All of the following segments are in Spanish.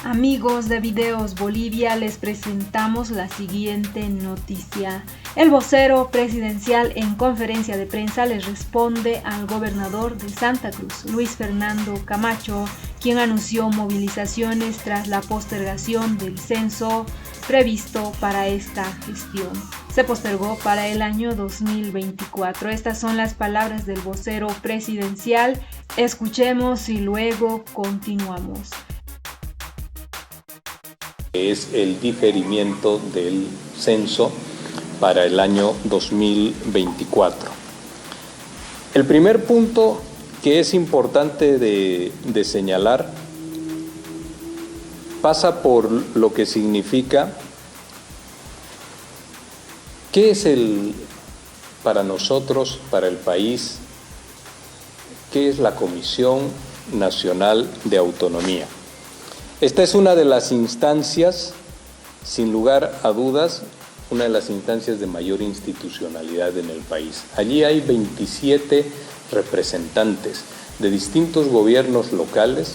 Amigos de Videos Bolivia, les presentamos la siguiente noticia. El vocero presidencial en conferencia de prensa les responde al gobernador de Santa Cruz, Luis Fernando Camacho, quien anunció movilizaciones tras la postergación del censo previsto para esta gestión. Se postergó para el año 2024. Estas son las palabras del vocero presidencial. Escuchemos y luego continuamos. Es el diferimiento del censo para el año 2024. El primer punto que es importante de señalar pasa por lo que significa, ¿qué es para nosotros, para el país, qué es la Comisión Nacional de Autonomía? Esta es una de las instancias, sin lugar a dudas, una de las instancias de mayor institucionalidad en el país. Allí hay 27 representantes de distintos gobiernos locales,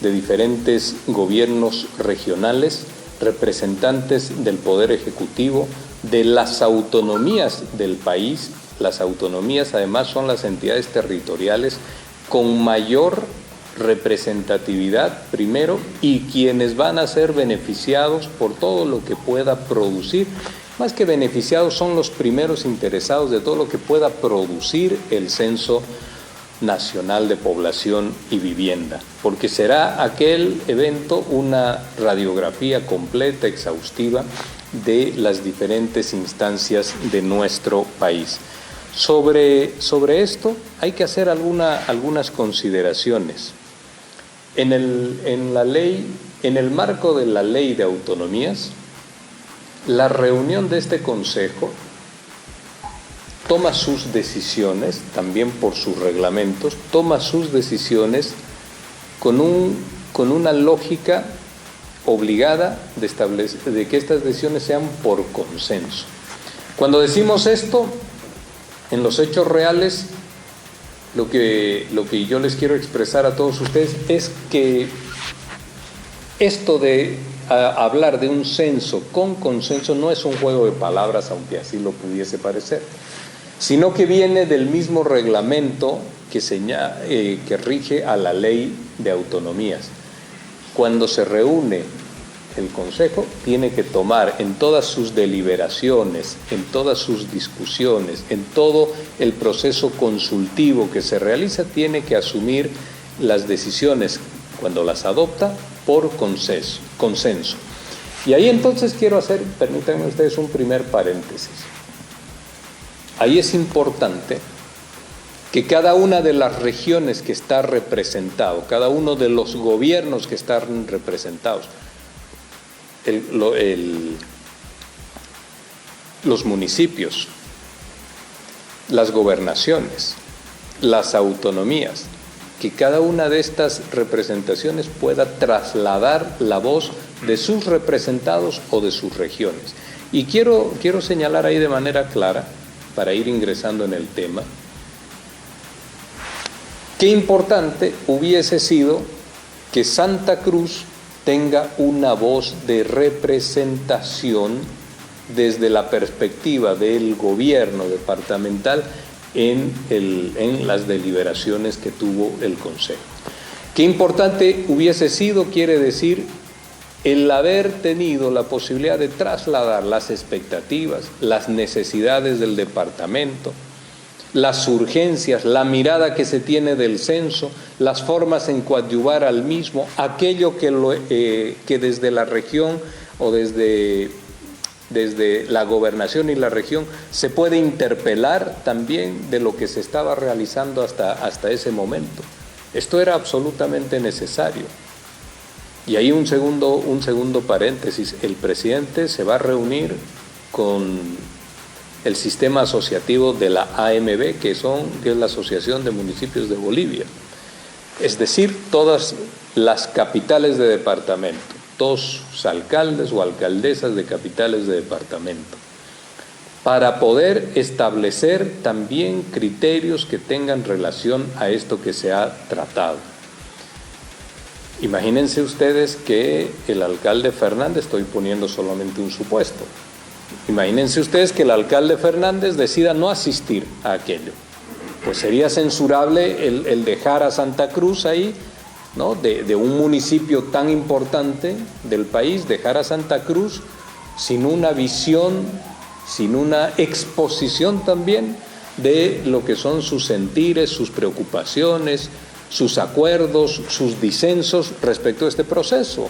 de diferentes gobiernos regionales, representantes del Poder Ejecutivo, de las autonomías del país. Las autonomías además son las entidades territoriales con mayor representatividad primero y quienes van a ser beneficiados por todo lo que pueda producir. Más que beneficiados, son los primeros interesados de todo lo que pueda producir el Censo Nacional de Población y Vivienda, porque será aquel evento una radiografía completa, exhaustiva de las diferentes instancias de nuestro país. Sobre esto hay que hacer algunas consideraciones. En el marco de la Ley de Autonomías, la reunión de este Consejo toma sus decisiones, también por sus reglamentos, toma sus decisiones con una lógica obligada de que estas decisiones sean por consenso. Cuando decimos esto, en los hechos reales, lo que yo les quiero expresar a todos ustedes es que esto de hablar de un censo con consenso no es un juego de palabras, aunque así lo pudiese parecer, sino que viene del mismo reglamento que rige a la Ley de Autonomías. Cuando se reúne el Consejo, tiene que tomar en todas sus deliberaciones, en todas sus discusiones, en todo el proceso consultivo que se realiza, tiene que asumir las decisiones, cuando las adopta, por consenso. Y ahí entonces quiero hacer, permítanme ustedes, un primer paréntesis. Ahí es importante que cada una de las regiones que está representado, cada uno de los gobiernos que están representados, los municipios, las gobernaciones, las autonomías, que cada una de estas representaciones pueda trasladar la voz de sus representados o de sus regiones. Y quiero señalar ahí de manera clara, para ir ingresando en el tema, qué importante hubiese sido que Santa Cruz tenga una voz de representación desde la perspectiva del gobierno departamental en las deliberaciones que tuvo el Consejo. Qué importante hubiese sido, quiere decir, el haber tenido la posibilidad de trasladar las expectativas, las necesidades del departamento, las urgencias, la mirada que se tiene del censo, las formas en coadyuvar al mismo, aquello que desde la región o desde la gobernación y la región se puede interpelar también de lo que se estaba realizando hasta ese momento. Esto era absolutamente necesario. Y ahí un segundo paréntesis. El presidente se va a reunir con el sistema asociativo de la AMB, que es la Asociación de Municipios de Bolivia. Es decir, todas las capitales de departamento, todos alcaldes o alcaldesas de capitales de departamento, para poder establecer también criterios que tengan relación a esto que se ha tratado. Imagínense ustedes que el alcalde Fernández, estoy poniendo solamente un supuesto, imagínense ustedes que el alcalde Fernández decida no asistir a aquello. Pues sería censurable el dejar a Santa Cruz ahí, ¿no? De un municipio tan importante del país, dejar a Santa Cruz sin una visión, sin una exposición también de lo que son sus sentires, sus preocupaciones, sus acuerdos, sus disensos respecto a este proceso.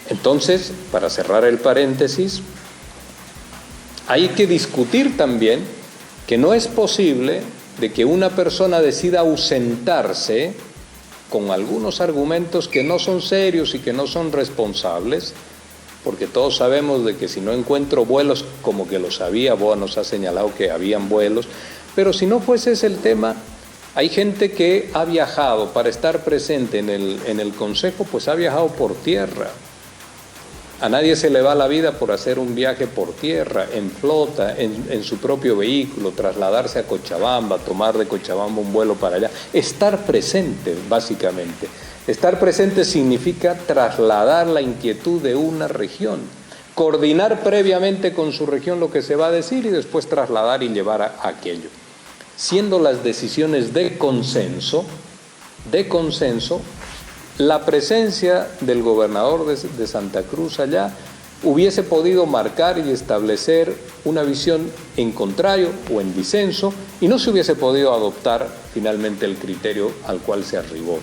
Entonces, para cerrar el paréntesis, hay que discutir también que no es posible de que una persona decida ausentarse con algunos argumentos que no son serios y que no son responsables, porque todos sabemos de que si no encuentro vuelos, como que los había, Boa nos ha señalado que habían vuelos, pero si no fuese ese el tema, hay gente que ha viajado para estar presente en el Consejo, pues ha viajado por tierra. A nadie se le va la vida por hacer un viaje por tierra, en flota, en su propio vehículo, trasladarse a Cochabamba, tomar de Cochabamba un vuelo para allá. Estar presente, básicamente. Estar presente significa trasladar la inquietud de una región, coordinar previamente con su región lo que se va a decir y después trasladar y llevar a aquello. Siendo las decisiones de consenso, la presencia del gobernador de Santa Cruz allá hubiese podido marcar y establecer una visión en contrario o en disenso y no se hubiese podido adoptar finalmente el criterio al cual se arribó.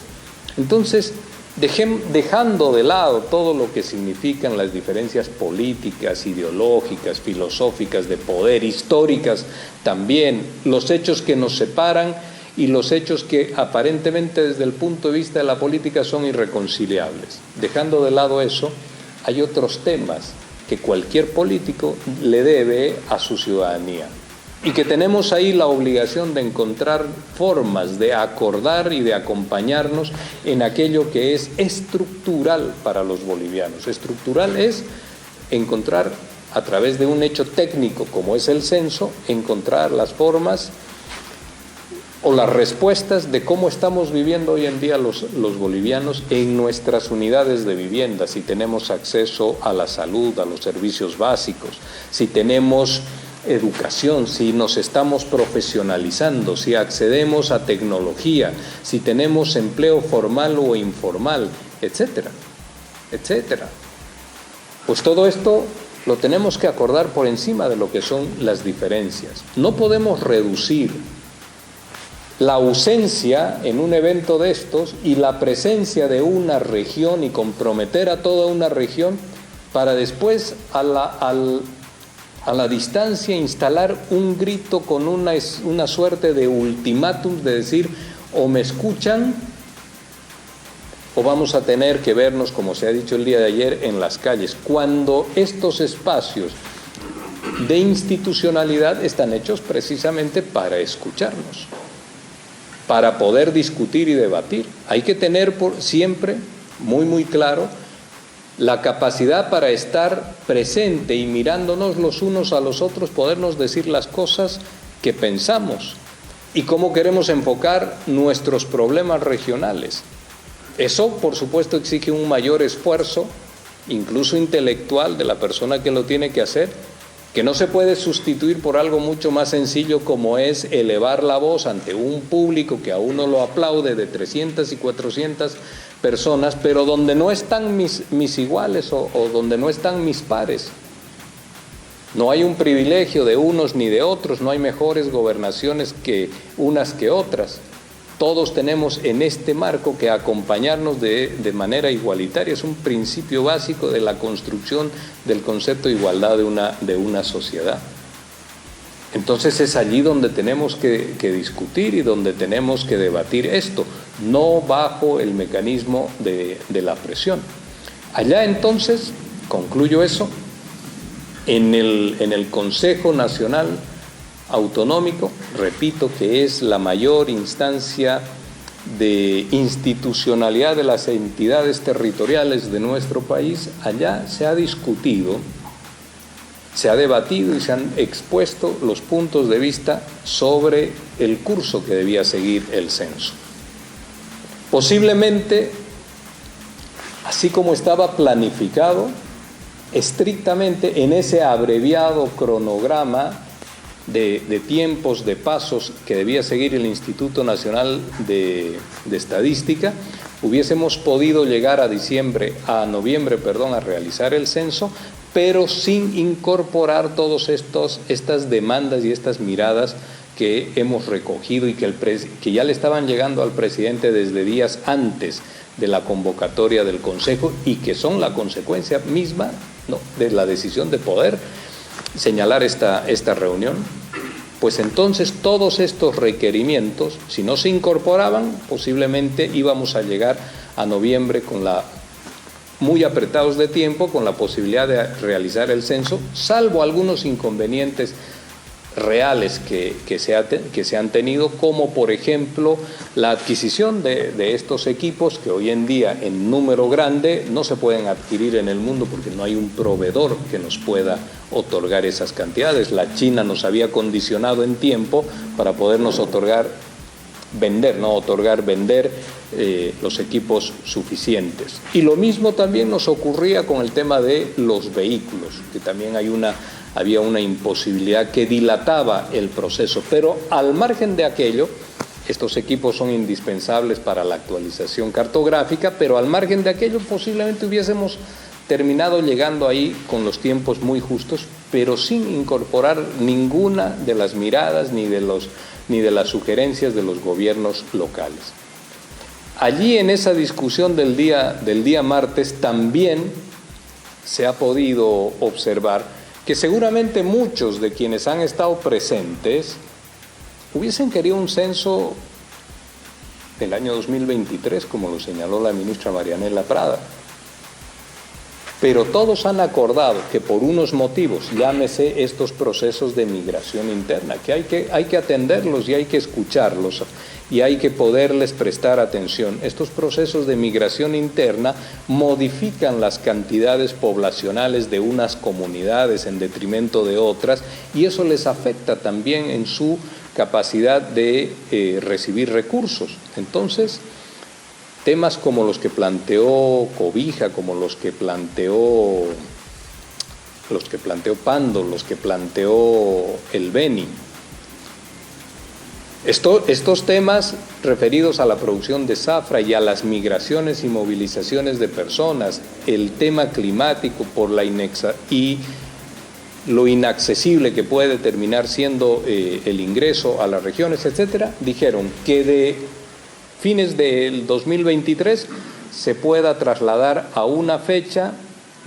Entonces, dejando de lado todo lo que significan las diferencias políticas, ideológicas, filosóficas, de poder, históricas también, los hechos que nos separan y los hechos que aparentemente desde el punto de vista de la política son irreconciliables. Dejando de lado eso, hay otros temas que cualquier político le debe a su ciudadanía y que tenemos ahí la obligación de encontrar formas de acordar y de acompañarnos en aquello que es estructural para los bolivianos. Estructural es encontrar, a través de un hecho técnico como es el censo, encontrar las formas o las respuestas de cómo estamos viviendo hoy en día los bolivianos en nuestras unidades de vivienda, si tenemos acceso a la salud, a los servicios básicos, si tenemos educación, si nos estamos profesionalizando, si accedemos a tecnología, si tenemos empleo formal o informal, etcétera, etcétera. Pues todo esto lo tenemos que acordar por encima de lo que son las diferencias. No podemos reducir la ausencia en un evento de estos y la presencia de una región y comprometer a toda una región para después a la distancia instalar un grito con una suerte de ultimátum de decir o me escuchan o vamos a tener que vernos, como se ha dicho el día de ayer, en las calles, cuando estos espacios de institucionalidad están hechos precisamente para escucharnos, para poder discutir y debatir. Hay que tener siempre muy claro la capacidad para estar presente y mirándonos los unos a los otros, podernos decir las cosas que pensamos y cómo queremos enfocar nuestros problemas regionales. Eso, por supuesto, exige un mayor esfuerzo, incluso intelectual, de la persona que lo tiene que hacer, que no se puede sustituir por algo mucho más sencillo como es elevar la voz ante un público que a uno lo aplaude de 300 y 400 personas, pero donde no están mis iguales o donde no están mis pares. No hay un privilegio de unos ni de otros, no hay mejores gobernaciones que unas que otras. Todos tenemos en este marco que acompañarnos de manera igualitaria. Es un principio básico de la construcción del concepto de igualdad de una sociedad. Entonces es allí donde tenemos que discutir y donde tenemos que debatir esto, no bajo el mecanismo de la presión. Allá entonces, concluyo eso, en el Consejo Nacional Autonómico, repito que es la mayor instancia de institucionalidad de las entidades territoriales de nuestro país, allá se ha discutido, se ha debatido y se han expuesto los puntos de vista sobre el curso que debía seguir el censo. Posiblemente, así como estaba planificado, estrictamente en ese abreviado cronograma de tiempos, de pasos que debía seguir el Instituto Nacional de Estadística, hubiésemos podido llegar a noviembre, a realizar el censo, pero sin incorporar todas estas demandas y estas miradas que hemos recogido y que ya le estaban llegando al presidente desde días antes de la convocatoria del Consejo y que son la consecuencia misma, ¿no?, de la decisión de poder señalar esta reunión. Pues entonces todos estos requerimientos, si no se incorporaban, posiblemente íbamos a llegar a noviembre muy apretados de tiempo, con la posibilidad de realizar el censo, salvo algunos inconvenientes reales que se han tenido, como por ejemplo la adquisición de estos equipos que hoy en día en número grande no se pueden adquirir en el mundo porque no hay un proveedor que nos pueda otorgar esas cantidades. La China nos había condicionado en tiempo para podernos vender los equipos suficientes. Y lo mismo también nos ocurría con el tema de los vehículos, que también había una imposibilidad que dilataba el proceso, pero al margen de aquello, estos equipos son indispensables para la actualización cartográfica, pero al margen de aquello posiblemente hubiésemos terminado llegando ahí con los tiempos muy justos, pero sin incorporar ninguna de las miradas ni de las sugerencias de los gobiernos locales. Allí en esa discusión del día martes también se ha podido observar que seguramente muchos de quienes han estado presentes hubiesen querido un censo del año 2023, como lo señaló la ministra Marianela Prada. Pero todos han acordado que por unos motivos, llámese estos procesos de migración interna, que hay que atenderlos y hay que escucharlos y hay que poderles prestar atención. Estos procesos de migración interna modifican las cantidades poblacionales de unas comunidades en detrimento de otras y eso les afecta también en su capacidad de recibir recursos. Entonces, temas como los que planteó Cobija, como los que planteó Pando, los que planteó el Beni, estos temas referidos a la producción de zafra y a las migraciones y movilizaciones de personas, el tema climático y lo inaccesible que puede terminar siendo el ingreso a las regiones, etcétera, dijeron que de fines del 2023 se pueda trasladar a una fecha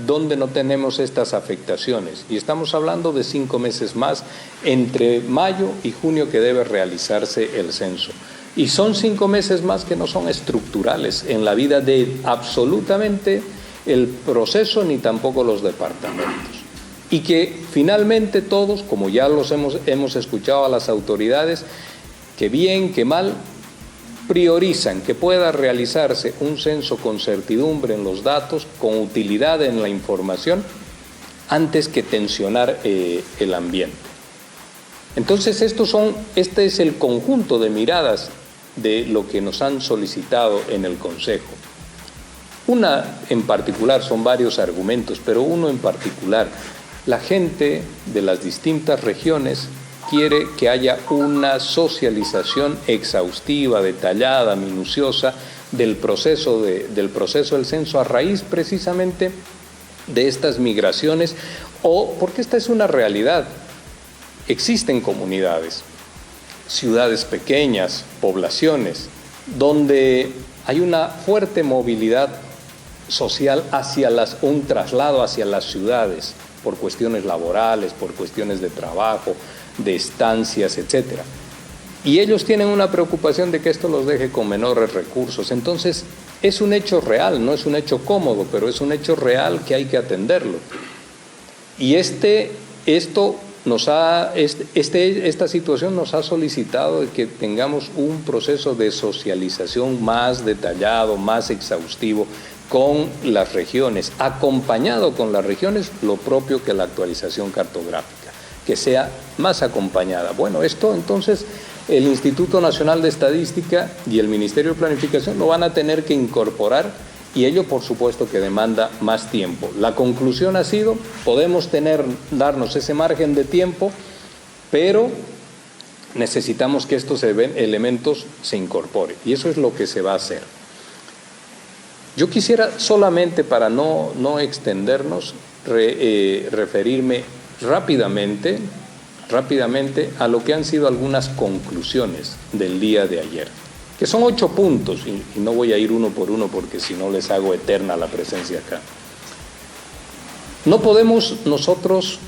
donde no tenemos estas afectaciones. Y estamos hablando de 5 meses más, entre mayo y junio, que debe realizarse el censo. Y son 5 meses más que no son estructurales en la vida de absolutamente el proceso ni tampoco los departamentos. Y que finalmente todos, como ya hemos escuchado a las autoridades, que bien, que mal, priorizan que pueda realizarse un censo con certidumbre en los datos, con utilidad en la información, antes que tensionar el ambiente. Entonces este es el conjunto de miradas de lo que nos han solicitado en el Consejo. Una en particular, son varios argumentos, pero uno en particular, la gente de las distintas regiones quiere que haya una socialización exhaustiva, detallada, minuciosa del proceso del censo a raíz precisamente de estas migraciones, o porque esta es una realidad. Existen comunidades, ciudades pequeñas, poblaciones, donde hay una fuerte movilidad social un traslado hacia las ciudades por cuestiones laborales, por cuestiones de trabajo, de estancias, etcétera. Y ellos tienen una preocupación de que esto los deje con menores recursos. Entonces, es un hecho real, no es un hecho cómodo, pero es un hecho real que hay que atenderlo. Y esta situación nos ha solicitado que tengamos un proceso de socialización más detallado, más exhaustivo con las regiones, acompañado con las regiones, lo propio que la actualización cartográfica, que sea más acompañada. Bueno, esto entonces el Instituto Nacional de Estadística y el Ministerio de Planificación lo van a tener que incorporar, y ello por supuesto que demanda más tiempo. La conclusión ha sido, podemos darnos ese margen de tiempo, pero necesitamos que estos elementos se incorporen, y eso es lo que se va a hacer. Yo quisiera solamente, para no extendernos, referirme rápidamente a lo que han sido algunas conclusiones del día de ayer, que son 8 puntos, y no voy a ir uno por uno porque si no les hago eterna la presencia acá. No podemos nosotros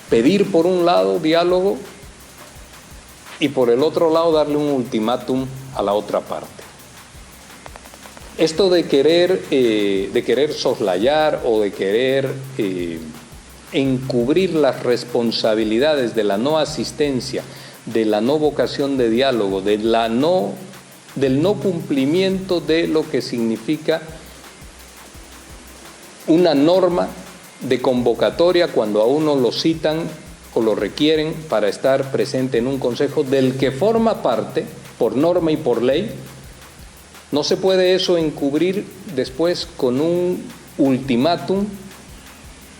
pedir por un lado diálogo y por el otro lado darle un ultimátum a la otra parte. Esto de querer soslayar o de querer encubrir las responsabilidades de la no asistencia, de la no vocación de diálogo, del no cumplimiento de lo que significa una norma de convocatoria cuando a uno lo citan o lo requieren para estar presente en un consejo del que forma parte por norma y por ley. No se puede eso encubrir después con un ultimátum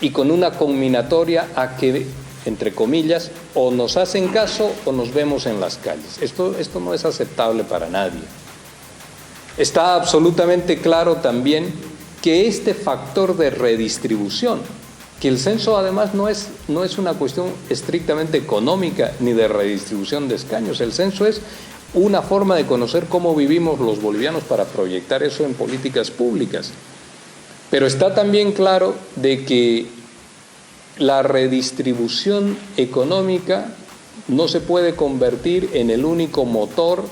y con una conminatoria a que, entre comillas, o nos hacen caso o nos vemos en las calles. Esto no es aceptable para nadie. Está absolutamente claro también que este factor de redistribución, que el censo además no es una cuestión estrictamente económica ni de redistribución de escaños, el censo es una forma de conocer cómo vivimos los bolivianos para proyectar eso en políticas públicas. Pero está también claro de que la redistribución económica no se puede convertir en el único motor,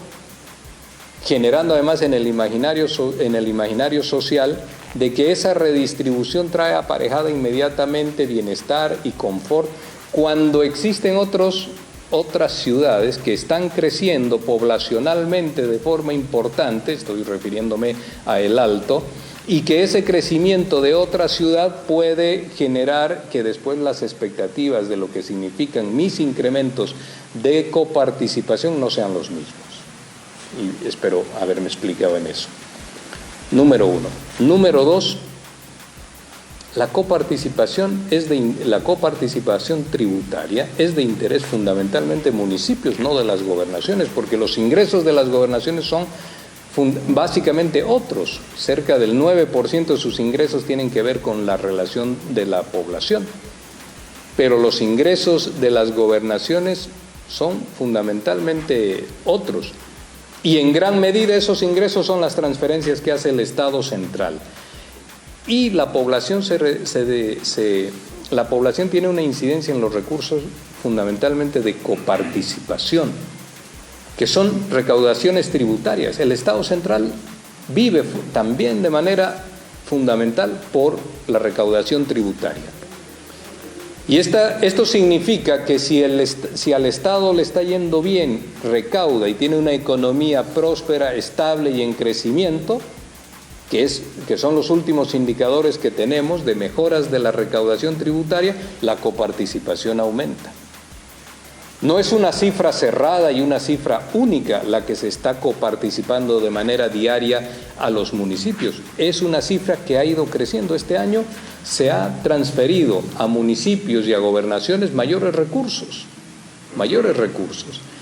generando además en el imaginario social de que esa redistribución trae aparejada inmediatamente bienestar y confort, cuando existen otras ciudades que están creciendo poblacionalmente de forma importante, estoy refiriéndome a El Alto, y que ese crecimiento de otra ciudad puede generar que después las expectativas de lo que significan mis incrementos de coparticipación no sean los mismos. Y espero haberme explicado en eso. Número 1. Número 2, la coparticipación tributaria es de interés fundamentalmente de municipios, no de las gobernaciones, porque los ingresos de las gobernaciones son básicamente otros. Cerca del 9% de sus ingresos tienen que ver con la relación de la población, pero los ingresos de las gobernaciones son fundamentalmente otros, y en gran medida esos ingresos son las transferencias que hace el Estado central. Y la población la población tiene una incidencia en los recursos fundamentalmente de coparticipación, que son recaudaciones tributarias. El Estado central vive también de manera fundamental por la recaudación tributaria. Y esto significa que si al Estado le está yendo bien, recauda y tiene una economía próspera, estable y en crecimiento, que son los últimos indicadores que tenemos de mejoras de la recaudación tributaria, la coparticipación aumenta. No es una cifra cerrada y una cifra única la que se está coparticipando de manera diaria a los municipios. Es una cifra que ha ido creciendo. Este año se ha transferido a municipios y a gobernaciones mayores recursos.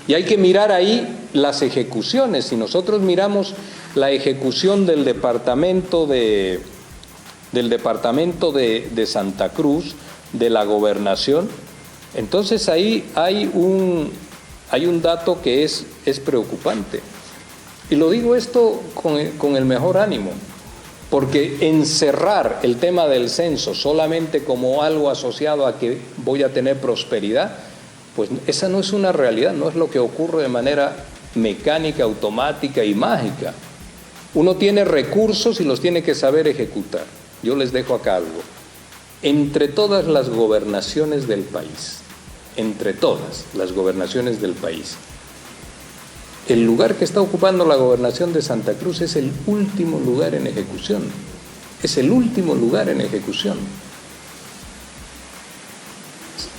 Y hay que mirar ahí las ejecuciones. Si nosotros miramos la ejecución del departamento de Santa Cruz, de la gobernación, entonces ahí hay un dato que es preocupante. Y lo digo esto con el mejor ánimo, porque encerrar el tema del censo solamente como algo asociado a que voy a tener prosperidad, pues esa no es una realidad, no es lo que ocurre de manera mecánica, automática y mágica. Uno tiene recursos y los tiene que saber ejecutar. Yo les dejo acá algo. Entre todas las gobernaciones del país, el lugar que está ocupando la gobernación de Santa Cruz es el último lugar en ejecución.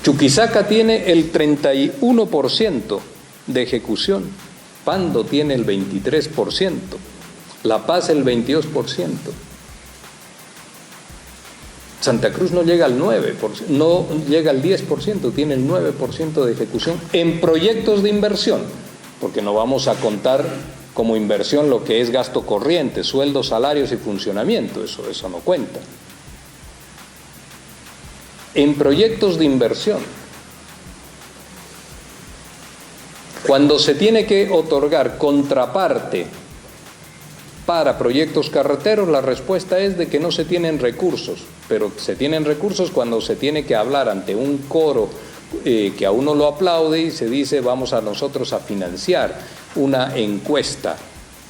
Chuquisaca tiene el 31%, de ejecución. Pando tiene el 23%, La Paz el 22%. Santa Cruz no llega al 9%, no llega al 10%, tiene el 9% de ejecución en proyectos de inversión, porque no vamos a contar como inversión lo que es gasto corriente, sueldos, salarios y funcionamiento, eso no cuenta. En proyectos de inversión, cuando se tiene que otorgar contraparte para proyectos carreteros, la respuesta es de que no se tienen recursos, pero se tienen recursos cuando se tiene que hablar ante un coro que a uno lo aplaude y se dice vamos a nosotros a financiar una encuesta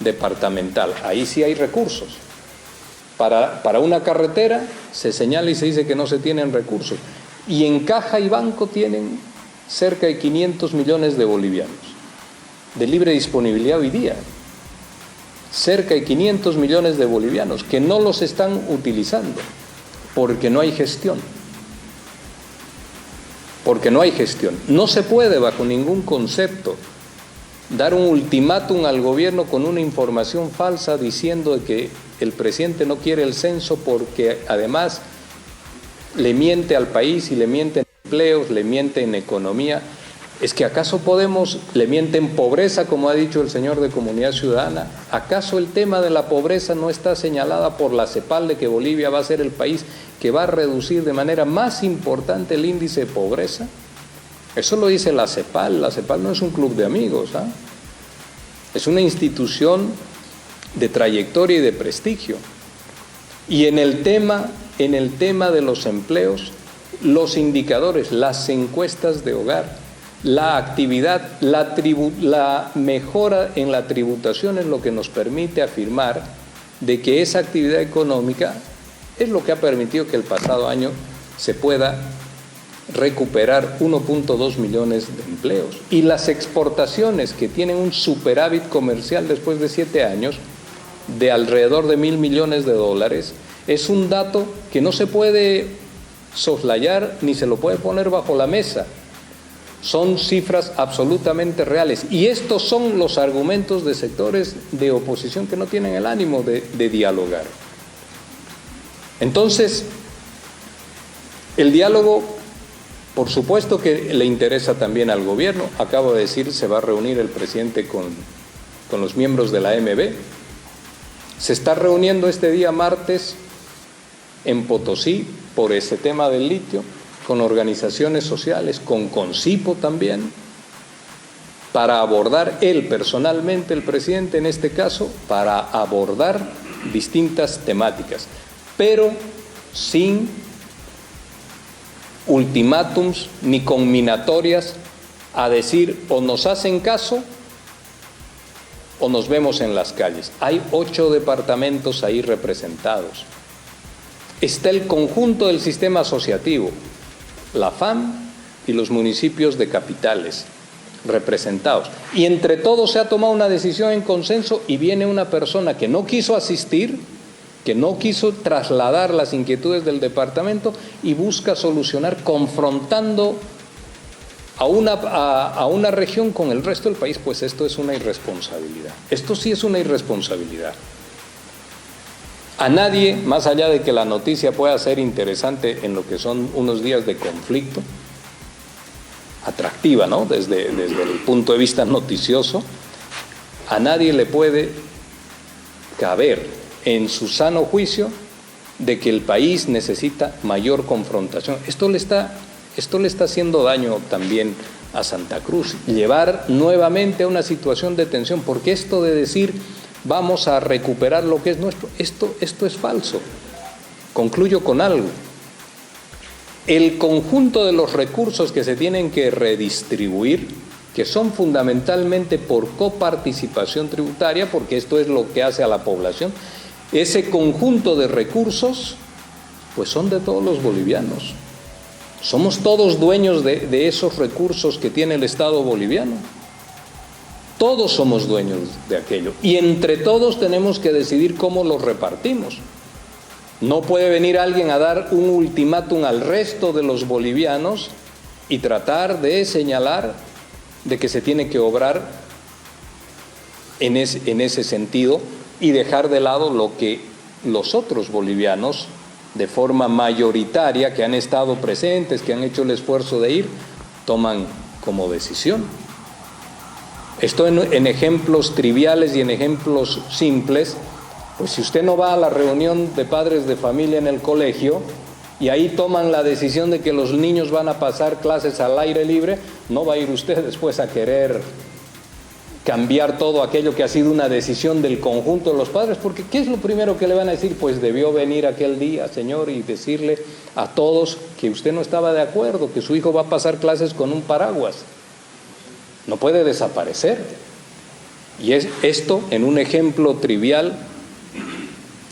departamental. Ahí sí hay recursos. Para una carretera se señala y se dice que no se tienen recursos. Y en caja y banco tienen cerca de 500 millones de bolivianos de libre disponibilidad hoy día. Cerca de 500 millones de bolivianos que no los están utilizando porque no hay gestión. Porque no hay gestión. No se puede bajo ningún concepto dar un ultimátum al gobierno con una información falsa diciendo que el presidente no quiere el censo porque además le miente al país y le miente en empleos, le miente en economía. ¿Es que acaso le miente en pobreza, como ha dicho el señor de Comunidad Ciudadana? ¿Acaso el tema de la pobreza no está señalada por la CEPAL de que Bolivia va a ser el país que va a reducir de manera más importante el índice de pobreza? Eso lo dice la CEPAL. La CEPAL no es un club de amigos, ¿ah? Es una institución de trayectoria y de prestigio. Y en el tema de los empleos, los indicadores, las encuestas de hogar, la actividad, la mejora en la tributación es lo que nos permite afirmar de que esa actividad económica es lo que ha permitido que el pasado año se pueda recuperar 1.2 millones de empleos. Y las exportaciones que tienen un superávit comercial después de 7 años de alrededor de 1.000 millones de dólares es un dato que no se puede soslayar ni se lo puede poner bajo la mesa. Son cifras absolutamente reales y estos son los argumentos de sectores de oposición que no tienen el ánimo de dialogar. Entonces, el diálogo, por supuesto que le interesa también al gobierno. Acabo de decir, se va a reunir el presidente con los miembros de la AMB. Se está reuniendo este día martes en Potosí por ese tema del litio, con organizaciones sociales, con Concipo también, para abordar él personalmente, el presidente en este caso, para abordar distintas temáticas, pero sin ultimátums ni conminatorias a decir o nos hacen caso o nos vemos en las calles. Hay 8 departamentos ahí representados. Está el conjunto del sistema asociativo, la FAM y los municipios de capitales representados. Y entre todos se ha tomado una decisión en consenso y viene una persona que no quiso asistir, que no quiso trasladar las inquietudes del departamento y busca solucionar confrontando a una región con el resto del país. Pues esto es una irresponsabilidad. Esto sí es una irresponsabilidad. A nadie, más allá de que la noticia pueda ser interesante en lo que son unos días de conflicto, atractiva, ¿no? Desde el punto de vista noticioso, a nadie le puede caber en su sano juicio de que el país necesita mayor confrontación. Esto le está haciendo daño también a Santa Cruz, llevar nuevamente a una situación de tensión, porque esto de decir vamos a recuperar lo que es nuestro, esto es falso. Concluyo con algo. El conjunto de los recursos que se tienen que redistribuir, que son fundamentalmente por coparticipación tributaria, porque esto es lo que hace a la población, ese conjunto de recursos, pues son de todos los bolivianos. Somos todos dueños de esos recursos que tiene el Estado boliviano. Todos somos dueños de aquello y entre todos tenemos que decidir cómo los repartimos. No puede venir alguien a dar un ultimátum al resto de los bolivianos y tratar de señalar de que se tiene que obrar en ese sentido y dejar de lado lo que los otros bolivianos, de forma mayoritaria, que han estado presentes, que han hecho el esfuerzo de ir, toman como decisión. Esto en ejemplos triviales y en ejemplos simples, pues si usted no va a la reunión de padres de familia en el colegio y ahí toman la decisión de que los niños van a pasar clases al aire libre, no va a ir usted después a querer cambiar todo aquello que ha sido una decisión del conjunto de los padres, porque ¿qué es lo primero que le van a decir? Pues debió venir aquel día, señor, y decirle a todos que usted no estaba de acuerdo, que su hijo va a pasar clases con un paraguas. No puede desaparecer. Y esto, en un ejemplo trivial,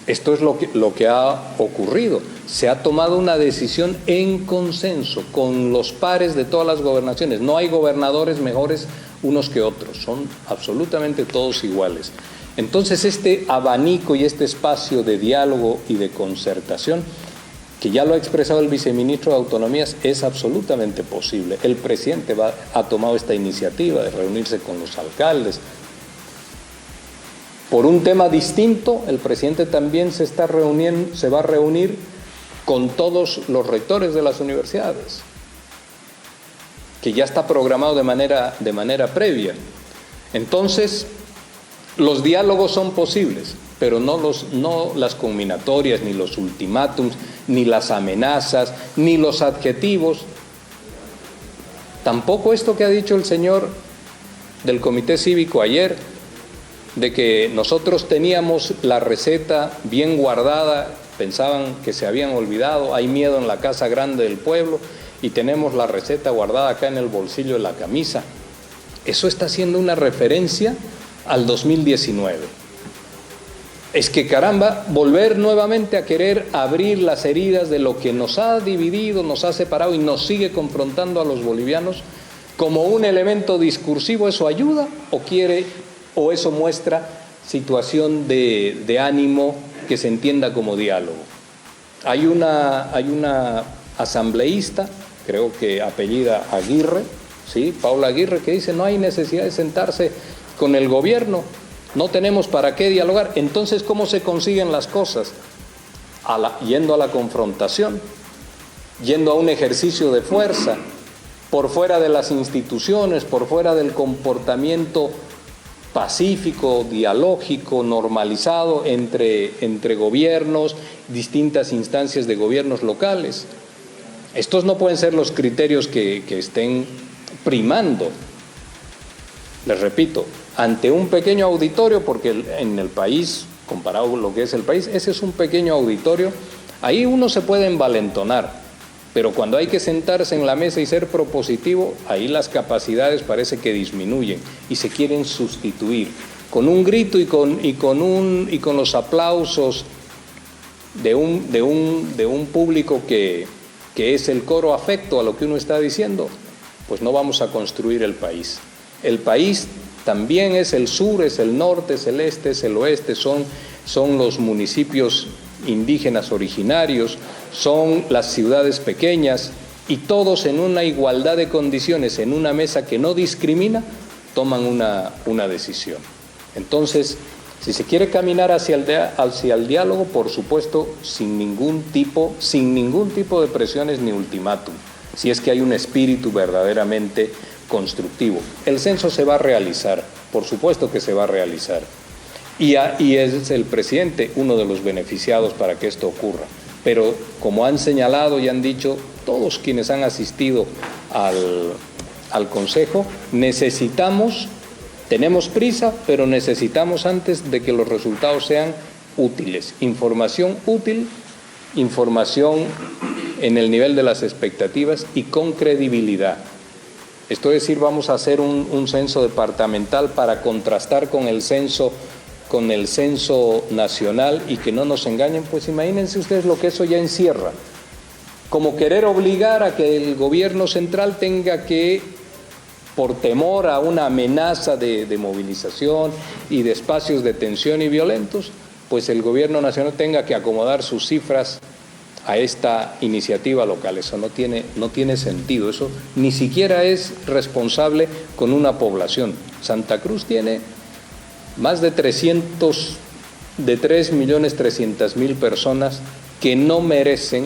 esto es lo que ha ocurrido. Se ha tomado una decisión en consenso con los pares de todas las gobernaciones. No hay gobernadores mejores unos que otros, son absolutamente todos iguales. Entonces este abanico y este espacio de diálogo y de concertación, que ya lo ha expresado el viceministro de Autonomías, es absolutamente posible. El presidente ha tomado esta iniciativa de reunirse con los alcaldes. Por un tema distinto, el presidente también se va a reunir con todos los rectores de las universidades, que ya está programado de manera previa. Entonces, los diálogos son posibles, pero no las conminatorias, ni los ultimátums, ni las amenazas, ni los adjetivos. Tampoco esto que ha dicho el señor del Comité Cívico ayer, de que nosotros teníamos la receta bien guardada, pensaban que se habían olvidado, hay miedo en la casa grande del pueblo, y tenemos la receta guardada acá en el bolsillo de la camisa. Eso está haciendo una referencia al 2019. Es que caramba, volver nuevamente a querer abrir las heridas de lo que nos ha dividido, nos ha separado y nos sigue confrontando a los bolivianos como un elemento discursivo, ¿eso ayuda o eso muestra situación de ánimo que se entienda como diálogo? Hay una asambleísta, creo que apellida Aguirre, ¿sí? Paula Aguirre, que dice: no hay necesidad de sentarse con el gobierno, no tenemos para qué dialogar. Entonces, ¿cómo se consiguen las cosas? Yendo a la confrontación, yendo a un ejercicio de fuerza, por fuera de las instituciones, por fuera del comportamiento pacífico, dialógico, normalizado entre gobiernos, distintas instancias de gobiernos locales. Estos no pueden ser los criterios que estén primando. Les repito, ante un pequeño auditorio, porque en el país, comparado con lo que es el país, ese es un pequeño auditorio, ahí uno se puede envalentonar, pero cuando hay que sentarse en la mesa y ser propositivo, ahí las capacidades parece que disminuyen y se quieren sustituir con un grito y con los aplausos de un público que es el coro afecto a lo que uno está diciendo. Pues no vamos a construir el país. El país también es el sur, es el norte, es el este, es el oeste, son los municipios indígenas originarios, son las ciudades pequeñas, y todos en una igualdad de condiciones, en una mesa que no discrimina, toman una decisión. Entonces, si se quiere caminar hacia el diálogo, por supuesto, sin ningún tipo de presiones ni ultimátum, si es que hay un espíritu verdaderamente constructivo. El censo se va a realizar, por supuesto que se va a realizar, y es el presidente uno de los beneficiados para que esto ocurra. Pero como han señalado y han dicho todos quienes han asistido al Consejo, tenemos prisa, pero necesitamos antes de que los resultados sean útiles. Información útil, información en el nivel de las expectativas y con credibilidad. Esto es decir, vamos a hacer un censo departamental para contrastar con el censo nacional y que no nos engañen. Pues imagínense ustedes lo que eso ya encierra. Como querer obligar a que el gobierno central tenga que, por temor a una amenaza de movilización y de espacios de tensión y violentos, pues el gobierno nacional tenga que acomodar sus cifras a esta iniciativa local. Eso no tiene sentido, eso ni siquiera es responsable con una población. Santa Cruz tiene más de 3.300.000 personas que no merecen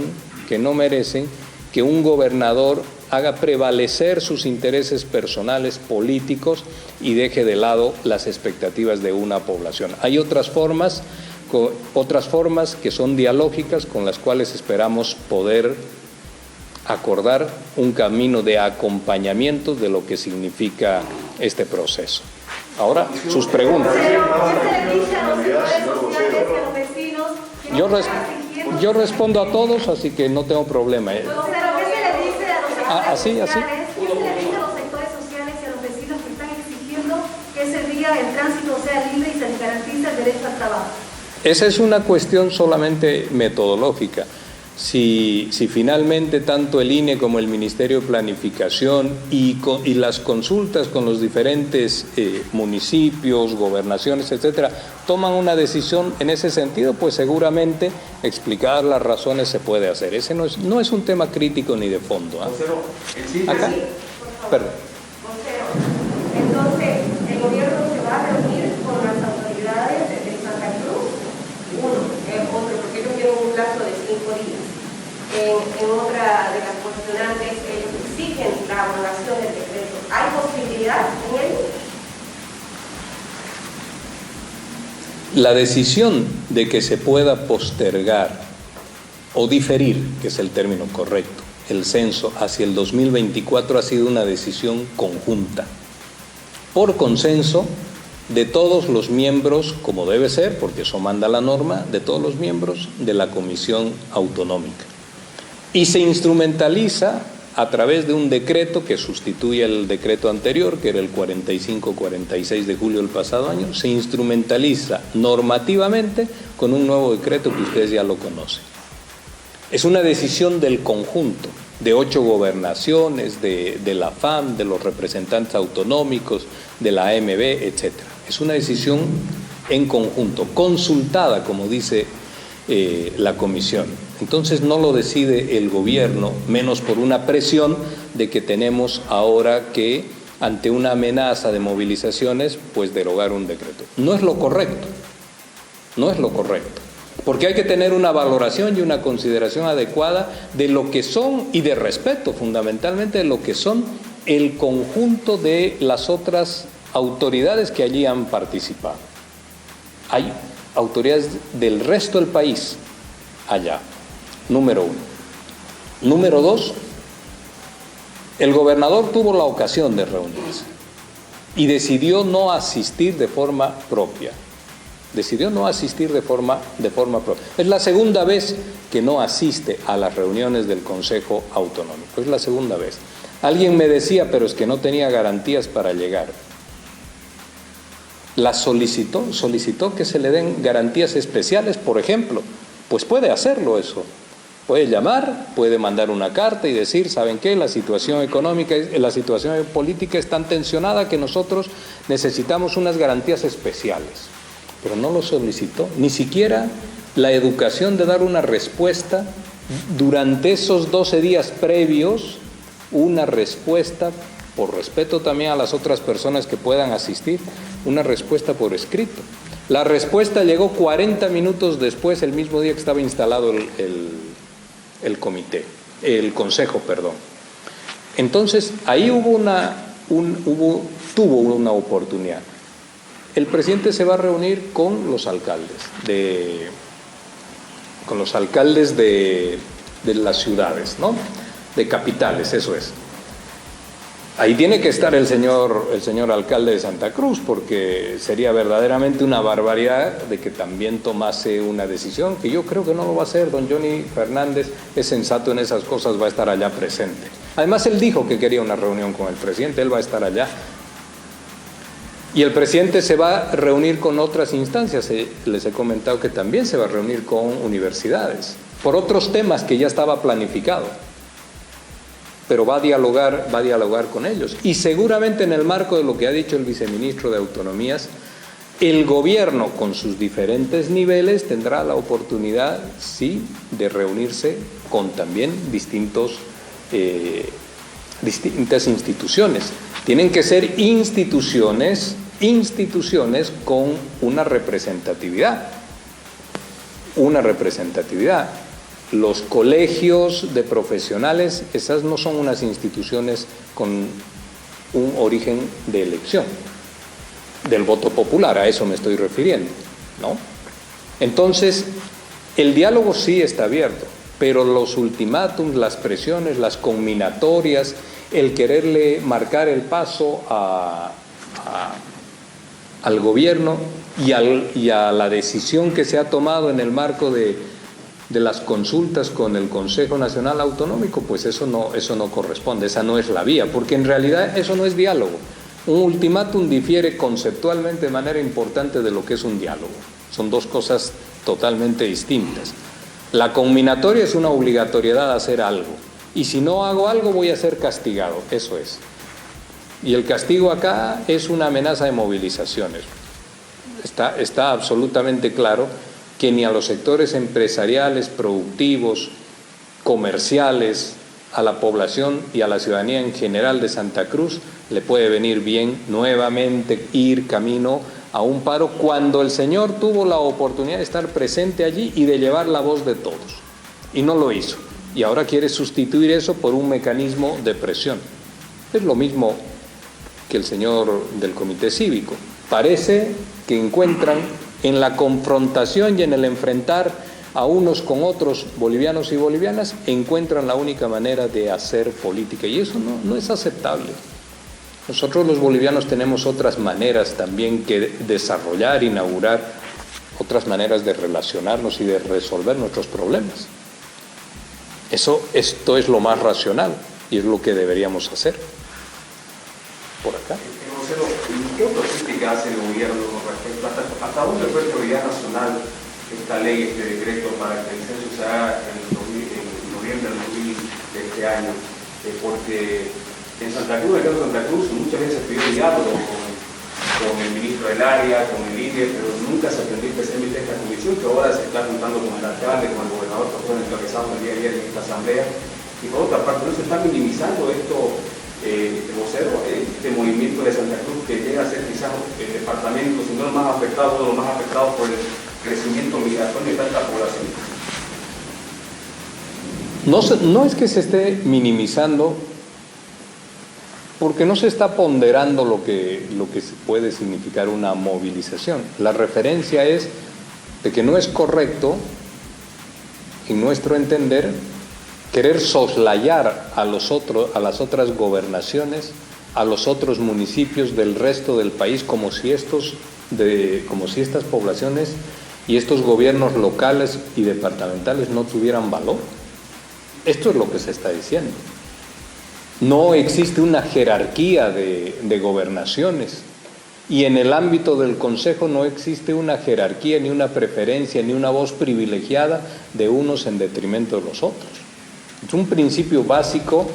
que un gobernador haga prevalecer sus intereses personales, políticos, y deje de lado las expectativas de una población. Hay otras formas que son dialógicas, con las cuales esperamos poder acordar un camino de acompañamiento de lo que significa este proceso. Ahora, sus preguntas. Yo respondo a todos, así que no tengo problema. Así. ¿Qué se le dice a los sectores sociales y a los vecinos que están exigiendo que ese día el tránsito sea libre y se les garantice el derecho al trabajo? Esa es una cuestión solamente metodológica. Si finalmente tanto el INE como el Ministerio de Planificación y las consultas con los diferentes municipios, gobernaciones, etcétera, toman una decisión en ese sentido, pues seguramente explicar las razones se puede hacer. Ese no es un tema crítico ni de fondo. ¿Acá? Perdón. Entonces, el gobierno se va a reunir con las autoridades de Santa Cruz, otro, porque ellos tienen un plazo de 5 días. En otra de las cuestionantes, ellos exigen la aprobación del decreto. ¿Hay posibilidad en él? La decisión de que se pueda postergar o diferir, que es el término correcto, el censo hacia el 2024 ha sido una decisión conjunta, por consenso de todos los miembros, como debe ser, porque eso manda la norma, de todos los miembros de la Comisión Autonómica. Y se instrumentaliza a través de un decreto que sustituye el decreto anterior, que era el 45-46 de julio del pasado año, se instrumentaliza normativamente con un nuevo decreto que ustedes ya lo conocen. Es una decisión del conjunto, de 8 gobernaciones, de la FAM, de los representantes autonómicos, de la AMB, etc. Es una decisión en conjunto, consultada, como dice la comisión. Entonces no lo decide el gobierno, menos por una presión de que tenemos ahora que, ante una amenaza de movilizaciones, pues derogar un decreto. No es lo correcto, porque hay que tener una valoración y una consideración adecuada de lo que son, y de respeto fundamentalmente de lo que son el conjunto de las otras autoridades que allí han participado. Hay autoridades del resto del país allá, número 1. Número 2, el gobernador tuvo la ocasión de reunirse y decidió no asistir de forma propia. Es la segunda vez que no asiste a las reuniones del Consejo Autonómico. Es la segunda vez. Alguien me decía, pero es que no tenía garantías para llegar. La solicitó que se le den garantías especiales, por ejemplo. Pues puede hacerlo eso. Puede llamar, puede mandar una carta y decir, ¿saben qué? La situación económica, la situación política es tan tensionada que nosotros necesitamos unas garantías especiales. Pero no lo solicitó, ni siquiera la educación de dar una respuesta durante esos 12 días previos, una respuesta, por respeto también a las otras personas que puedan asistir, una respuesta por escrito. La respuesta llegó 40 minutos después, el mismo día que estaba instalado el consejo. Entonces, ahí tuvo una oportunidad. El presidente se va a reunir con los alcaldes de las ciudades, ¿no? De capitales, eso es. Ahí tiene que estar el señor alcalde de Santa Cruz, porque sería verdaderamente una barbaridad de que también tomase una decisión, que yo creo que no lo va a hacer. Don Johnny Fernández es sensato en esas cosas, va a estar allá presente. Además, él dijo que quería una reunión con el presidente, él va a estar allá. Y el presidente se va a reunir con otras instancias, les he comentado que también se va a reunir con universidades, por otros temas que ya estaba planificado. Pero va a dialogar con ellos. Y seguramente en el marco de lo que ha dicho el viceministro de Autonomías, El gobierno, con sus diferentes niveles, tendrá la oportunidad, sí, de reunirse con también distintas instituciones. Tienen que ser instituciones con una representatividad. Los colegios de profesionales, esas no son unas instituciones con un origen de elección, del voto popular, a eso me estoy refiriendo, ¿no? Entonces, el diálogo sí está abierto, pero los ultimátums, las presiones, las conminatorias, el quererle marcar el paso al gobierno y a la decisión que se ha tomado en el marco de las consultas con el Consejo Nacional Autonómico, pues eso no corresponde, esa no es la vía, porque en realidad eso no es diálogo. Un ultimátum difiere conceptualmente de manera importante de lo que es un diálogo. Son dos cosas totalmente distintas. La conminatoria es una obligatoriedad de hacer algo, y si no hago algo voy a ser castigado, eso es. Y el castigo acá es una amenaza de movilizaciones. Está absolutamente claro que ni a los sectores empresariales, productivos, comerciales, a la población y a la ciudadanía en general de Santa Cruz le puede venir bien nuevamente ir camino a un paro cuando el señor tuvo la oportunidad de estar presente allí y de llevar la voz de todos. Y no lo hizo. Y ahora quiere sustituir eso por un mecanismo de presión. Es lo mismo que el señor del Comité Cívico. Parece que encuentran en la confrontación y en el enfrentar a unos con otros, bolivianos y bolivianas, encuentran la única manera de hacer política, y eso no es aceptable. Nosotros los bolivianos tenemos otras maneras también que desarrollar, inaugurar, otras maneras de relacionarnos y de resolver nuestros problemas. Esto es lo más racional y es lo que deberíamos hacer. Por acá. ¿Qué autocrítica hace el gobierno con respecto hasta dónde fue prioridad nacional esta ley, este decreto para que el censo se haga en noviembre de este año? Porque en Santa Cruz, en el caso de Santa Cruz, muchas veces se pidió diálogo con el ministro del área, con el líder, pero nunca se atendió especialmente esta comisión que ahora se está juntando con el alcalde, con el gobernador, que fueron encabezados el día de ayer en esta asamblea. Y por otra parte, no se está minimizando esto. Vocero, este movimiento de Santa Cruz que llega a ser quizás el departamento, si no el más afectado, uno de los más afectados por el crecimiento migratorio de tanta población. No es que se esté minimizando, porque no se está ponderando lo que puede significar una movilización. La referencia es de que no es correcto, en nuestro entender, querer soslayar a las otras gobernaciones, a los otros municipios del resto del país, como si estas poblaciones y estos gobiernos locales y departamentales no tuvieran valor. Esto es lo que se está diciendo. No existe una jerarquía de gobernaciones, y en el ámbito del Consejo no existe una jerarquía, ni una preferencia, ni una voz privilegiada de unos en detrimento de los otros. Es un principio básico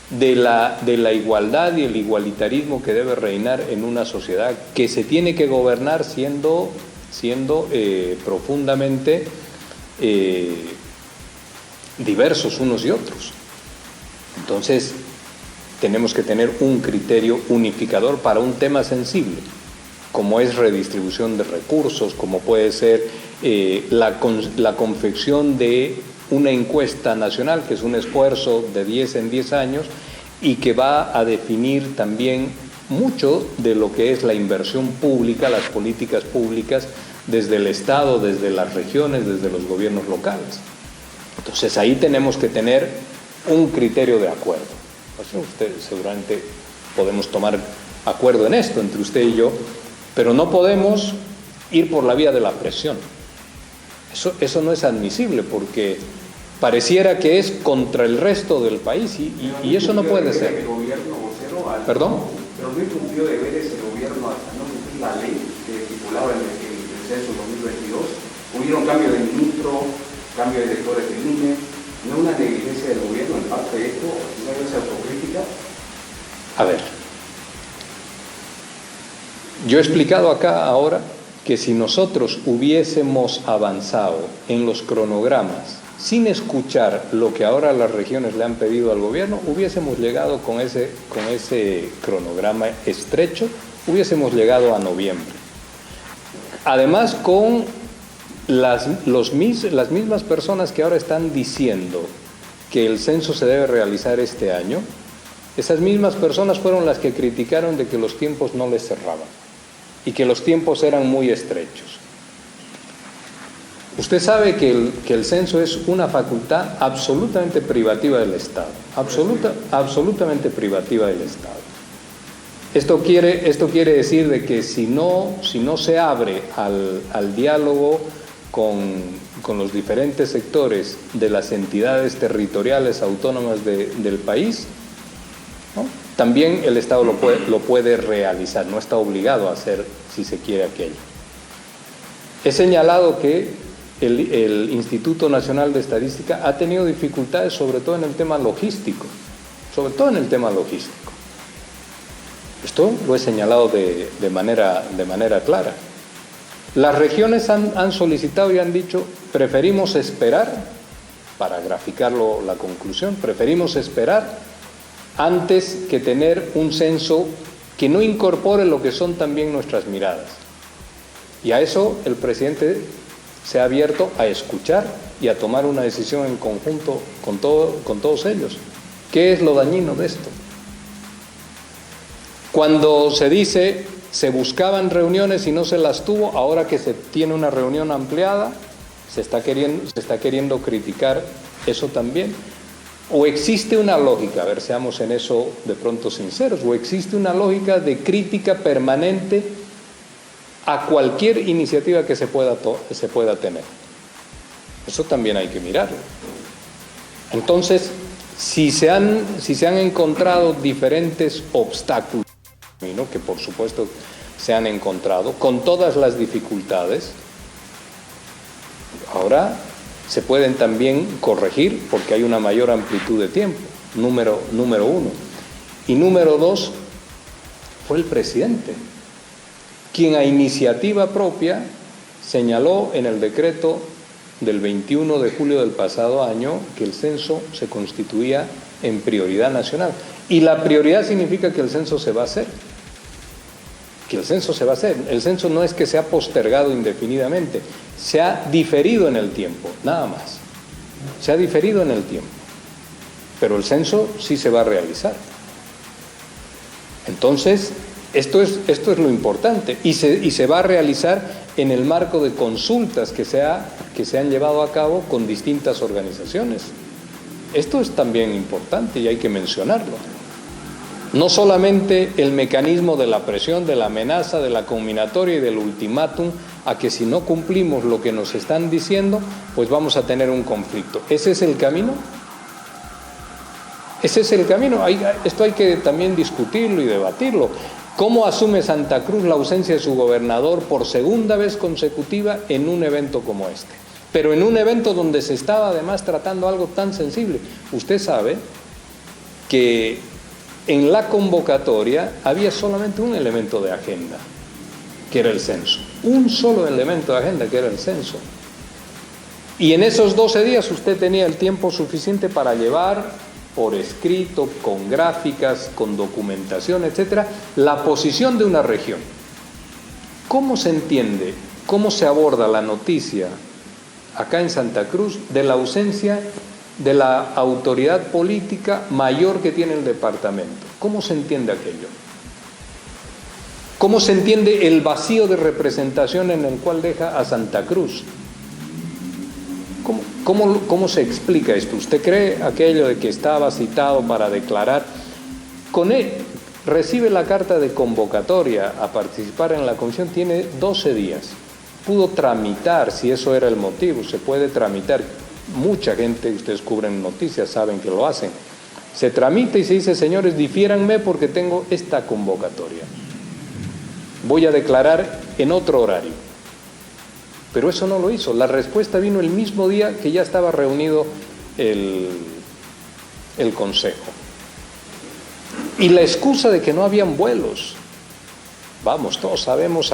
de la igualdad y el igualitarismo que debe reinar en una sociedad que se tiene que gobernar siendo profundamente diversos unos y otros. Entonces, tenemos que tener un criterio unificador para un tema sensible, como es redistribución de recursos, como puede ser la confección de una encuesta nacional, que es un esfuerzo de 10 en 10 años y que va a definir también mucho de lo que es la inversión pública, las políticas públicas desde el Estado, desde las regiones, desde los gobiernos locales. Entonces ahí tenemos que tener un criterio de acuerdo. Ustedes seguramente podemos tomar acuerdo en esto entre usted y yo, pero no podemos ir por la vía de la presión. Eso no es admisible, porque pareciera que es contra el resto del país y eso no puede ser. El gobierno vocero ¿Perdón? Pero no cumplió deberes el gobierno hasta no cumplir la ley que estipulaba el censo 2022. Hubieron cambio de ministro, cambio de directores del INE. ¿No es una negligencia del gobierno en parte de esto? ¿No hay esa autocrítica? A ver, Yo he explicado acá ahora que si nosotros hubiésemos avanzado en los cronogramas sin escuchar lo que ahora las regiones le han pedido al gobierno, hubiésemos llegado con ese cronograma estrecho, hubiésemos llegado a noviembre. Además, con las mismas personas que ahora están diciendo que el censo se debe realizar este año, esas mismas personas fueron las que criticaron de que los tiempos no les cerraban y que los tiempos eran muy estrechos. Usted sabe que el censo es una facultad absolutamente privativa del Estado, absolutamente privativa del Estado. Esto quiere decir de que si no se abre al diálogo con los diferentes sectores de las entidades territoriales autónomas del país, ¿no?, también el Estado lo puede realizar, no está obligado a hacer, si se quiere, aquello. He señalado que el Instituto Nacional de Estadística ha tenido dificultades sobre todo en el tema logístico, Esto lo he señalado de manera clara. Las regiones han solicitado y han dicho, preferimos esperar, para graficarlo la conclusión, preferimos esperar antes que tener un censo que no incorpore lo que son también nuestras miradas. Y a eso el presidente se ha abierto a escuchar y a tomar una decisión en conjunto con todos ellos. ¿Qué es lo dañino de esto? Cuando se dice, se buscaban reuniones y no se las tuvo, ahora que se tiene una reunión ampliada, se está queriendo criticar eso también. ¿O existe una lógica, a ver, seamos en eso de pronto sinceros, o existe una lógica de crítica permanente a cualquier iniciativa que se pueda tener? Eso también hay que mirarlo. Entonces, si se han encontrado diferentes obstáculos, ¿no?, que por supuesto se han encontrado, con todas las dificultades, ahora se pueden también corregir porque hay una mayor amplitud de tiempo, número uno. Y número dos, fue el presidente quien a iniciativa propia señaló en el decreto del 21 de julio del pasado año que el censo se constituía en prioridad nacional. Y la prioridad significa que el censo se va a hacer. El censo no es que se ha postergado indefinidamente, se ha diferido en el tiempo, nada más. Se ha diferido en el tiempo. Pero el censo sí se va a realizar. Entonces, esto es lo importante. Y se va a realizar en el marco de consultas que se han llevado a cabo con distintas organizaciones. Esto es también importante y hay que mencionarlo. No solamente el mecanismo de la presión, de la amenaza, de la conminatoria y del ultimátum a que si no cumplimos lo que nos están diciendo, pues vamos a tener un conflicto. ¿Ese es el camino? Esto hay que también discutirlo y debatirlo. ¿Cómo asume Santa Cruz la ausencia de su gobernador por segunda vez consecutiva en un evento como este? Pero en un evento donde se estaba además tratando algo tan sensible. Usted sabe que en la convocatoria había solamente un elemento de agenda, que era el censo. Un solo elemento de agenda, que era el censo. Y en esos 12 días usted tenía el tiempo suficiente para llevar por escrito, con gráficas, con documentación, etcétera, la posición de una región. ¿Cómo se entiende, cómo se aborda la noticia acá en Santa Cruz de la ausencia de la autoridad política mayor que tiene el departamento? ¿Cómo se entiende aquello? ¿Cómo se entiende el vacío de representación en el cual deja a Santa Cruz? ¿Cómo se explica esto? ¿Usted cree aquello de que estaba citado para declarar? Con él recibe la carta de convocatoria a participar en la comisión, tiene 12 días. Pudo tramitar, si eso era el motivo, se puede tramitar. Mucha gente, ustedes cubren noticias, saben que lo hacen. Se tramita y se dice, señores, difiéranme porque tengo esta convocatoria. Voy a declarar en otro horario. Pero eso no lo hizo. La respuesta vino el mismo día que ya estaba reunido el Consejo. Y la excusa de que no habían vuelos. Vamos, todos sabemos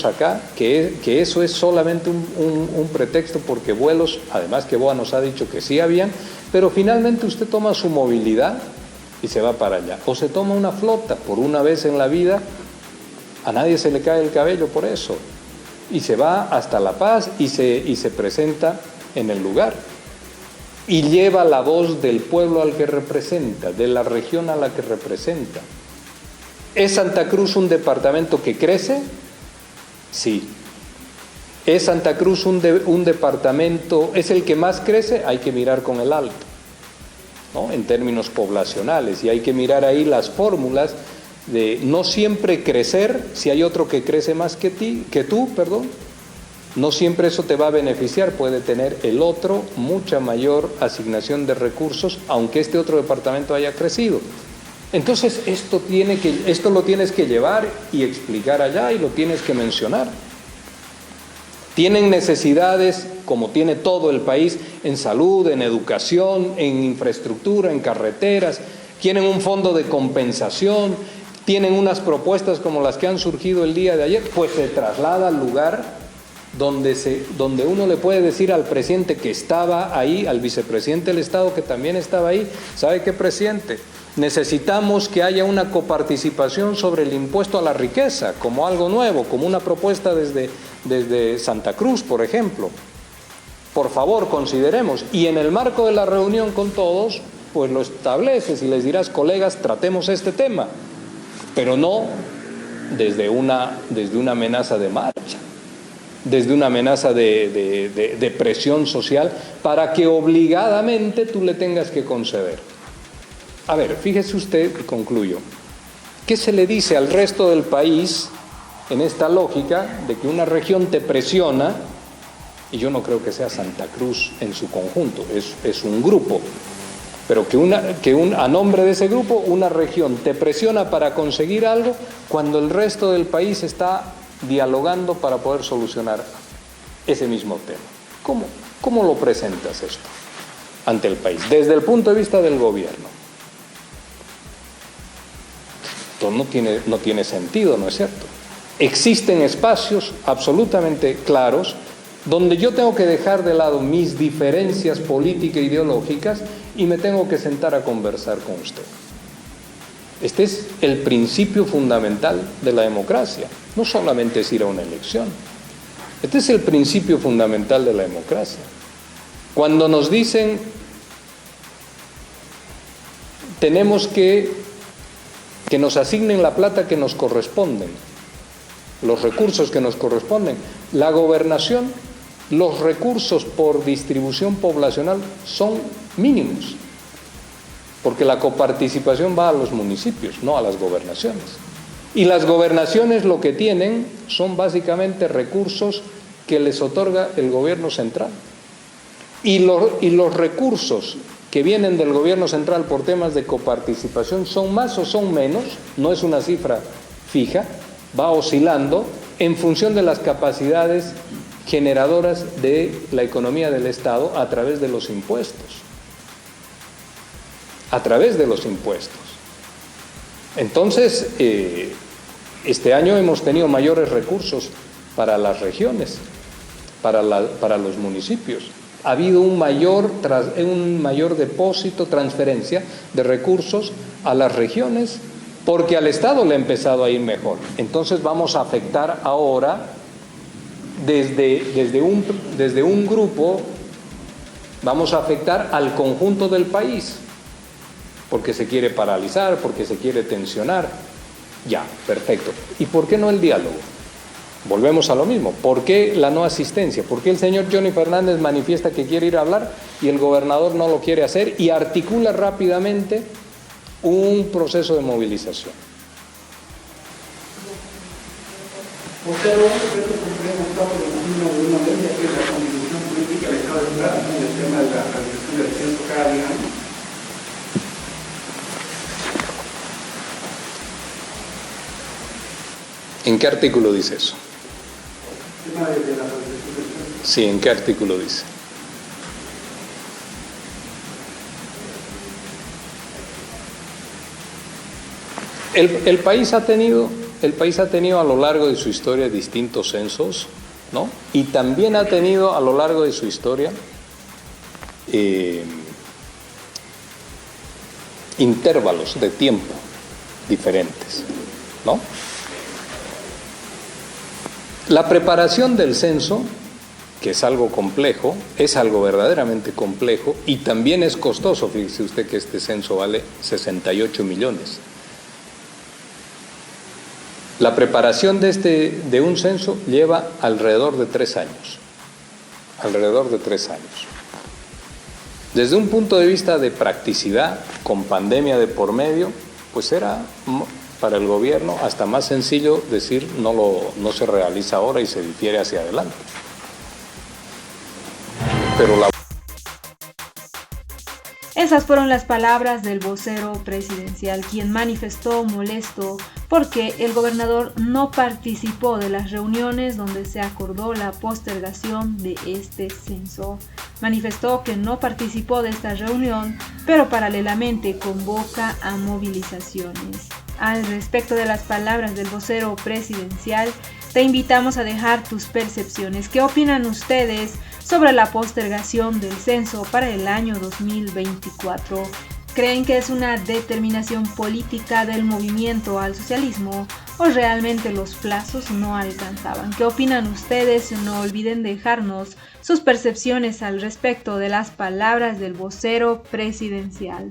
acá que eso es solamente un pretexto, porque vuelos, además que BOA nos ha dicho que sí habían, pero finalmente usted toma su movilidad y se va para allá. O se toma una flota por una vez en la vida, a nadie se le cae el cabello por eso, y se va hasta La Paz y se presenta en el lugar. Y lleva la voz del pueblo al que representa, de la región a la que representa. ¿Es Santa Cruz un departamento que crece? Sí. ¿Es Santa Cruz un departamento, es el que más crece? Hay que mirar con el alto, ¿no? En términos poblacionales, y hay que mirar ahí las fórmulas de no siempre crecer, si hay otro que crece más que tú, no siempre eso te va a beneficiar, puede tener el otro mucha mayor asignación de recursos, aunque este otro departamento haya crecido. Entonces esto lo tienes que llevar y explicar allá, y lo tienes que mencionar. Tienen necesidades, como tiene todo el país, en salud, en educación, en infraestructura, en carreteras. Tienen un fondo de compensación, tienen unas propuestas como las que han surgido el día de ayer, pues se traslada al lugar donde uno le puede decir al presidente que estaba ahí, al vicepresidente del Estado que también estaba ahí: ¿sabe qué, presidente? Necesitamos que haya una coparticipación sobre el impuesto a la riqueza, como algo nuevo, como una propuesta desde Santa Cruz, por ejemplo. Por favor, consideremos. Y en el marco de la reunión con todos, pues lo estableces y les dirás: colegas, tratemos este tema, pero no desde una amenaza de marcha, desde una amenaza de presión social para que obligadamente tú le tengas que conceder. A ver, fíjese usted, y concluyo, ¿qué se le dice al resto del país en esta lógica de que una región te presiona? Y yo no creo que sea Santa Cruz en su conjunto, es un grupo, pero a nombre de ese grupo una región te presiona para conseguir algo cuando el resto del país está dialogando para poder solucionar ese mismo tema. ¿Cómo lo presentas esto ante el país desde el punto de vista del gobierno? Entonces no tiene sentido, ¿no es cierto? Existen espacios absolutamente claros donde yo tengo que dejar de lado mis diferencias político-ideológicas y me tengo que sentar a conversar con usted. Este es el principio fundamental de la democracia. No solamente es ir a una elección. Este es el principio fundamental de la democracia. Cuando nos dicen tenemos que nos asignen la plata que nos corresponden, los recursos que nos corresponden, la gobernación, los recursos por distribución poblacional son mínimos, porque la coparticipación va a los municipios, no a las gobernaciones. Y las gobernaciones lo que tienen son básicamente recursos que les otorga el gobierno central. Y los recursos que vienen del gobierno central por temas de coparticipación son más o son menos, no es una cifra fija, va oscilando en función de las capacidades generadoras de la economía del Estado a través de los impuestos. A través de los impuestos. Entonces, este año hemos tenido mayores recursos para las regiones, para los municipios. Ha habido un mayor depósito, transferencia de recursos a las regiones, porque al Estado le ha empezado a ir mejor. Entonces vamos a afectar ahora, desde un grupo, vamos a afectar al conjunto del país, porque se quiere paralizar, porque se quiere tensionar. Ya, perfecto. ¿Y por qué no el diálogo? Volvemos a lo mismo. ¿Por qué la no asistencia? ¿Por qué el señor Johnny Fernández manifiesta que quiere ir a hablar y el gobernador no lo quiere hacer y articula rápidamente un proceso de movilización? Usted lo hace, pero cumpliremos todo lo mismo de una ley, que es la Constitución Política del Estado de Honduras, en el tema de la realización del censo cada 10 años. ¿En qué artículo dice eso? El tema de la realización del censo. Sí, ¿en qué artículo dice? El país ha tenido a lo largo de su historia distintos censos, ¿no? Y también ha tenido a lo largo de su historia intervalos de tiempo diferentes, ¿no? La preparación del censo, que es algo complejo, es algo verdaderamente complejo y también es costoso. Fíjese usted que este censo vale 68 millones. La preparación de un censo lleva alrededor de 3 años. Alrededor de 3 años. Desde un punto de vista de practicidad, con pandemia de por medio, pues era para el gobierno hasta más sencillo decir no se realiza ahora y se difiere hacia adelante. Pero Esas fueron las palabras del vocero presidencial, quien manifestó molesto porque el gobernador no participó de las reuniones donde se acordó la postergación de este censo. Manifestó que no participó de esta reunión, pero paralelamente convoca a movilizaciones. Al respecto de las palabras del vocero presidencial, te invitamos a dejar tus percepciones. ¿Qué opinan ustedes sobre la postergación del censo para el año 2024? ¿Creen que es una determinación política del movimiento al socialismo o realmente los plazos no alcanzaban? ¿Qué opinan ustedes? No olviden dejarnos sus percepciones al respecto de las palabras del vocero presidencial.